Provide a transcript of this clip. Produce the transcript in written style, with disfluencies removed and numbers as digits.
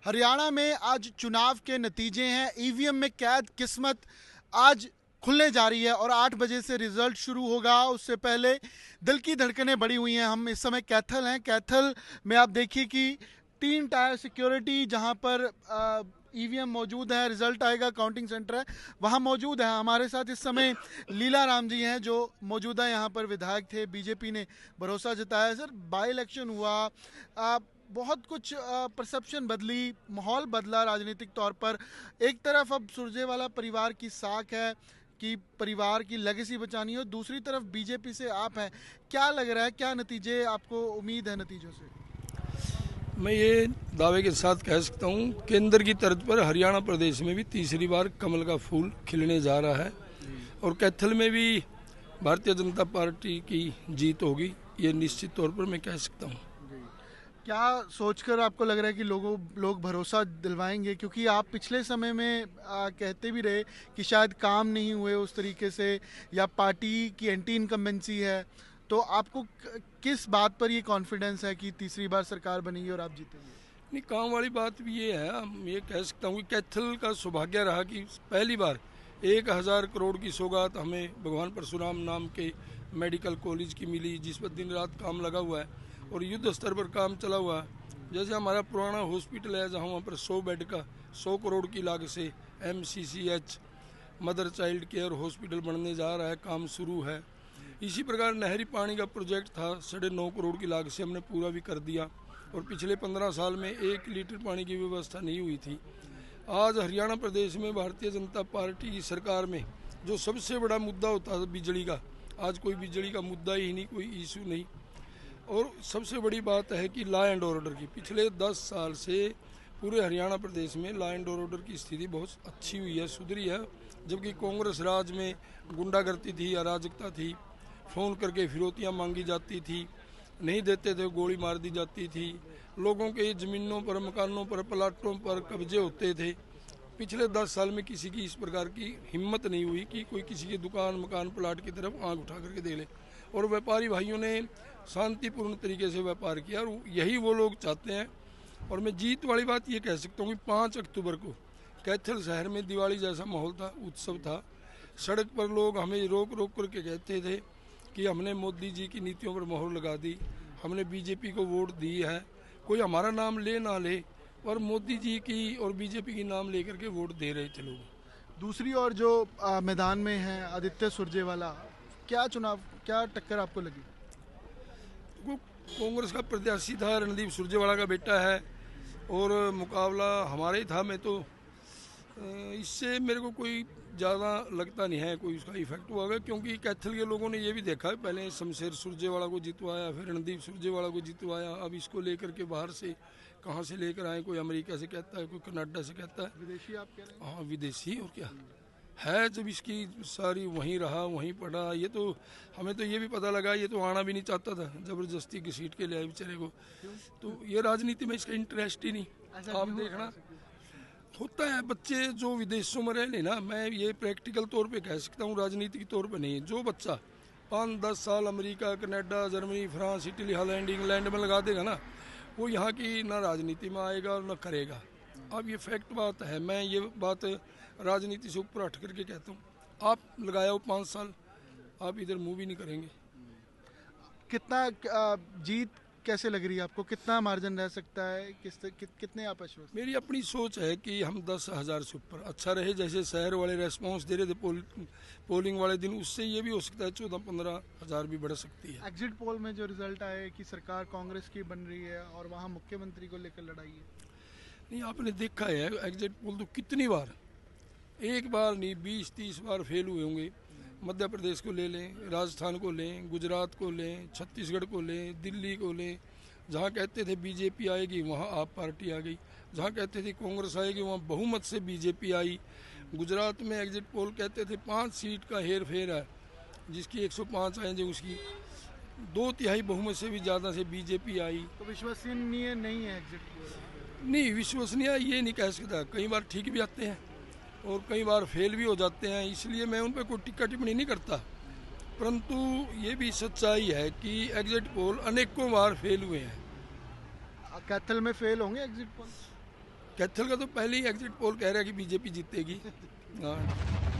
हरियाणा में आज चुनाव के नतीजे हैं। ईवीएम में कैद किस्मत आज खुलने जा रही है और 8 बजे से रिजल्ट शुरू होगा। उससे पहले दिल की धड़कनें बढ़ी हुई हैं। हम इस समय कैथल हैं। कैथल में आप देखिए कि 3 टायर सिक्योरिटी जहां पर ईवीएम मौजूद है, रिजल्ट आएगा, काउंटिंग सेंटर है, वहाँ मौजूद है। हमारे साथ इस समय लीला राम जी हैं जो मौजूदा यहाँ पर विधायक थे। बीजेपी ने भरोसा जताया। सर, बाई इलेक्शन हुआ, बहुत कुछ परसेप्शन बदली, माहौल बदला राजनीतिक तौर पर। एक तरफ अब सुरजेवाला परिवार की साख है कि परिवार की लेगेसी बचानी हो, दूसरी तरफ बीजेपी से आप हैं। क्या लग रहा है, क्या नतीजे आपको उम्मीद है नतीजों से? मैं ये दावे के साथ कह सकता हूँ, केंद्र की तर्ज पर हरियाणा प्रदेश में भी तीसरी बार कमल का फूल खिलने जा रहा है और कैथल में भी भारतीय जनता पार्टी की जीत होगी, ये निश्चित तौर पर मैं कह सकता हूँ। क्या सोचकर आपको लग रहा है कि लोग भरोसा दिलवाएंगे? क्योंकि आप पिछले समय में कहते भी रहे कि शायद काम नहीं हुए उस तरीके से, या पार्टी की एंटी इनकम्बेंसी है। तो आपको किस बात पर ये कॉन्फिडेंस है कि तीसरी बार सरकार बनेगी और आप जीतेंगे? नहीं, काम वाली बात भी ये है, हम ये कह सकता हूँ कि कैथल का सौभाग्य रहा कि पहली बार 1000 करोड़ की सौगात हमें भगवान परशुराम नाम के मेडिकल कॉलेज की मिली, जिस पर दिन रात काम लगा हुआ है और युद्ध स्तर पर काम चला हुआ है। जैसे हमारा पुराना हॉस्पिटल है जहाँ वहाँ पर 100 बेड का 100 करोड़ की लागत से MCCH mother child care hospital बनने जा रहा है, काम शुरू है। इसी प्रकार नहरी पानी का प्रोजेक्ट था 9.5 करोड़ की लागत से हमने पूरा भी कर दिया और पिछले 15 साल में 1 लीटर पानी की व्यवस्था नहीं हुई थी। आज हरियाणा प्रदेश में भारतीय जनता पार्टी की सरकार में जो सबसे बड़ा मुद्दा होता है बिजली का, आज कोई बिजली का मुद्दा ही नहीं, कोई इशू नहीं। और सबसे बड़ी बात है कि लॉ एंड ऑर्डर की, पिछले 10 साल से पूरे हरियाणा प्रदेश में लॉ एंड ऑर्डर की स्थिति बहुत अच्छी हुई है, सुधरी है। जबकि कांग्रेस राज में गुंडागर्दी थी, अराजकता थी, फ़ोन करके फिरौतियाँ मांगी जाती थी, नहीं देते थे गोली मार दी जाती थी, लोगों के ज़मीनों पर, मकानों पर, प्लाटों पर कब्जे होते थे। पिछले 10 साल में किसी की इस प्रकार की हिम्मत नहीं हुई कि कोई किसी की दुकान, मकान, प्लाट की तरफ आंख उठा करके देख ले। और व्यापारी भाइयों ने शांतिपूर्ण तरीके से व्यापार किया और यही वो लोग चाहते हैं। और मैं जीत वाली बात ये कह सकता हूँ कि 5 अक्टूबर को कैथल शहर में दिवाली जैसा माहौल था, उत्सव था। सड़क पर लोग हमें रोक रोक करके कहते थे कि हमने मोदी जी की नीतियों पर मोहर लगा दी, हमने बीजेपी को वोट दी है। कोई हमारा नाम ले ना ले, पर मोदी जी की और बीजेपी की नाम लेकर के वोट दे रहे थे लोग। दूसरी ओर जो मैदान में है आदित्य सुरजेवाला, क्या चुनाव, क्या टक्कर आपको लगी? वो कांग्रेस का प्रत्याशी था, रणदीप सुरजेवाला का बेटा है और मुकाबला हमारा ही था। मैं तो इससे मेरे को कोई ज़्यादा लगता नहीं है कोई उसका इफेक्ट हुआ है, क्योंकि कैथल के लोगों ने ये भी देखा है, पहले शमशेर सुरजेवाला को जितवाया, फिर रणदीप सुरजेवाला को जितवाया, अब इसको लेकर के बाहर से कहाँ से लेकर आए, कोई अमेरिका से कहता है, कोई कनाडा से कहता है। विदेशी आप कह रहे हैं? हाँ, विदेशी, और क्या है। जब इसकी सारी वहीं रहा, वहीं पढ़ा, ये तो हमें तो ये भी पता लगा ये तो आना भी नहीं चाहता था, ज़बरदस्ती की सीट के लिए आए बेचारे को। तो ये राजनीति में इसका इंटरेस्ट ही नहीं। आप देखना होता है, बच्चे जो विदेशों में रहे ना, मैं ये प्रैक्टिकल तौर पे कह सकता हूँ, राजनीतिक तौर पे नहीं। जो बच्चा 5-10 साल America, Canada, Germany, France, Italy, Holland, England में लगा देगा ना, वो यहाँ की ना राजनीति में आएगा और ना करेगा। अब ये फैक्ट बात है, मैं ये बात राजनीति से ऊपर हट करके कहता हूँ। आप लगाया हो 5 साल, आप इधर मूव भी नहीं करेंगे। कितना जीत कैसे लग रही है आपको? कितना मार्जिन रह सकता है? कितने आप आश्वस्त? मेरी अपनी सोच है कि हम 10,000 से ऊपर अच्छा रहे, जैसे शहर वाले रेस्पॉन्स दे रहे थे पोलिंग वाले दिन, उससे ये भी हो सकता है 14-15 हज़ार भी बढ़ सकती है। एग्जिट पोल में जो रिजल्ट आए कि सरकार कांग्रेस की बन रही है और वहाँ मुख्यमंत्री को लेकर लड़ाई है। नहीं, आपने देखा है एग्जिट पोल तो कितनी बार, एक बार नहीं 20-30 बार फेल हुए होंगे। मध्य प्रदेश को ले लें, राजस्थान को लें, गुजरात को लें, छत्तीसगढ़ को लें, दिल्ली को लें। जहाँ कहते थे बीजेपी आएगी वहाँ आप पार्टी आ गई, जहाँ कहते थे कांग्रेस आएगी वहाँ बहुमत से बीजेपी आई। गुजरात में एग्जिट पोल कहते थे 5 सीट का हेर फेर है, जिसकी 105 आएंगे उसकी 2/3 बहुमत से भी ज़्यादा से बीजेपी आई। तो विश्वसनीय नहीं है एग्जिट पोल? नहीं, विश्वसनीय ये नहीं कह सकता, कई बार ठीक भी आते हैं और कई बार फेल भी हो जाते हैं, इसलिए मैं उन पर कोई टिक्का टिप्पणी नहीं करता। परंतु ये भी सच्चाई है कि एग्जिट पोल अनेकों बार फेल हुए हैं। कैथल में फेल होंगे एग्जिट पोल? कैथल का तो पहले ही एग्जिट पोल कह रहा है कि बीजेपी जीतेगी। हाँ।